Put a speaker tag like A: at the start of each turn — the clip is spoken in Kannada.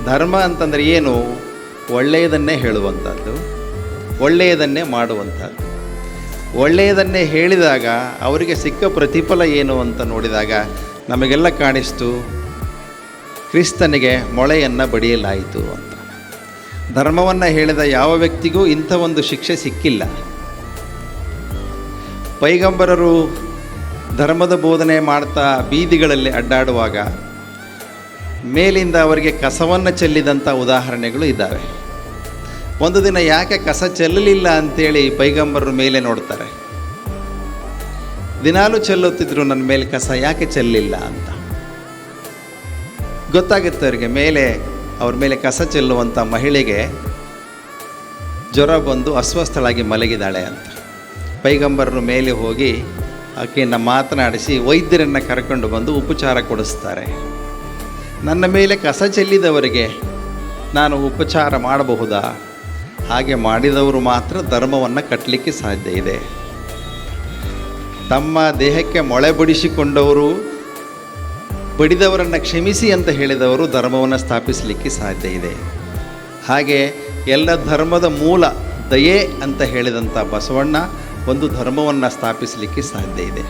A: ಧರ್ಮ ಅಂತಂದರೆ ಏನು? ಒಳ್ಳೆಯದನ್ನೇ ಹೇಳುವಂಥದ್ದು, ಒಳ್ಳೆಯದನ್ನೇ ಮಾಡುವಂಥದ್ದು. ಒಳ್ಳೆಯದನ್ನೇ ಹೇಳಿದಾಗ ಅವರಿಗೆ ಸಿಕ್ಕ ಪ್ರತಿಫಲ ಏನು ಅಂತ ನೋಡಿದಾಗ ನಮಗೆಲ್ಲ ಕಾಣಿಸ್ತು, ಕ್ರಿಸ್ತನಿಗೆ ಮೊಳೆಯನ್ನು ಬಡಿಯಲಾಯಿತು ಅಂತ. ಧರ್ಮವನ್ನು ಹೇಳಿದ ಯಾವ ವ್ಯಕ್ತಿಗೂ ಇಂಥ ಒಂದು ಶಿಕ್ಷೆ ಸಿಕ್ಕಿಲ್ಲ. ಪೈಗಂಬರರು ಧರ್ಮದ ಬೋಧನೆ ಮಾಡ್ತಾ ಬೀದಿಗಳಲ್ಲಿ ಅಡ್ಡಾಡುವಾಗ ಮೇಲಿಂದ ಅವರಿಗೆ ಕಸವನ್ನು ಚೆಲ್ಲಿದಂಥ ಉದಾಹರಣೆಗಳು ಇದ್ದಾವೆ. ಒಂದು ದಿನ ಯಾಕೆ ಕಸ ಚೆಲ್ಲಲಿಲ್ಲ ಅಂಥೇಳಿ ಪೈಗಂಬರರು ಮೇಲೆ ನೋಡ್ತಾರೆ. ದಿನಾಲೂ ಚೆಲ್ಲುತ್ತಿದ್ರು, ನನ್ನ ಮೇಲೆ ಕಸ ಯಾಕೆ ಚೆಲ್ಲಿಲ್ಲ ಅಂತ ಗೊತ್ತಾಗುತ್ತೆ ಅವರಿಗೆ. ಅವ್ರ ಮೇಲೆ ಕಸ ಚೆಲ್ಲುವಂಥ ಮಹಿಳೆಗೆ ಜ್ವರ ಬಂದು ಅಸ್ವಸ್ಥಳಾಗಿ ಮಲಗಿದಾಳೆ ಅಂತ. ಪೈಗಂಬರರು ಮೇಲೆ ಹೋಗಿ ಆಕೆಯನ್ನು ಮಾತನಾಡಿಸಿ ವೈದ್ಯರನ್ನು ಕರ್ಕೊಂಡು ಬಂದು ಉಪಚಾರ ಕೊಡಿಸ್ತಾರೆ. ನನ್ನ ಮೇಲೆ ಕಸ ಚೆಲ್ಲಿದವರಿಗೆ ನಾನು ಉಪಚಾರ ಮಾಡಬಹುದಾ? ಹಾಗೆ ಮಾಡಿದವರು ಮಾತ್ರ ಧರ್ಮವನ್ನು ಕಟ್ಟಲಿಕ್ಕೆ ಸಾಧ್ಯ ಇದೆ. ತಮ್ಮ ದೇಹಕ್ಕೆ ಮೊಳೆ ಬಡಿಸಿಕೊಂಡವರು, ಬಡಿದವರನ್ನು ಕ್ಷಮಿಸಿ ಅಂತ ಹೇಳಿದವರು ಧರ್ಮವನ್ನು ಸ್ಥಾಪಿಸಲಿಕ್ಕೆ ಸಾಧ್ಯ ಇದೆ. ಹಾಗೆ ಎಲ್ಲ ಧರ್ಮದ ಮೂಲ ದಯೆ ಅಂತ ಹೇಳಿದಂಥ ಬಸವಣ್ಣ ಒಂದು ಧರ್ಮವನ್ನು ಸ್ಥಾಪಿಸಲಿಕ್ಕೆ ಸಾಧ್ಯ ಇದೆ.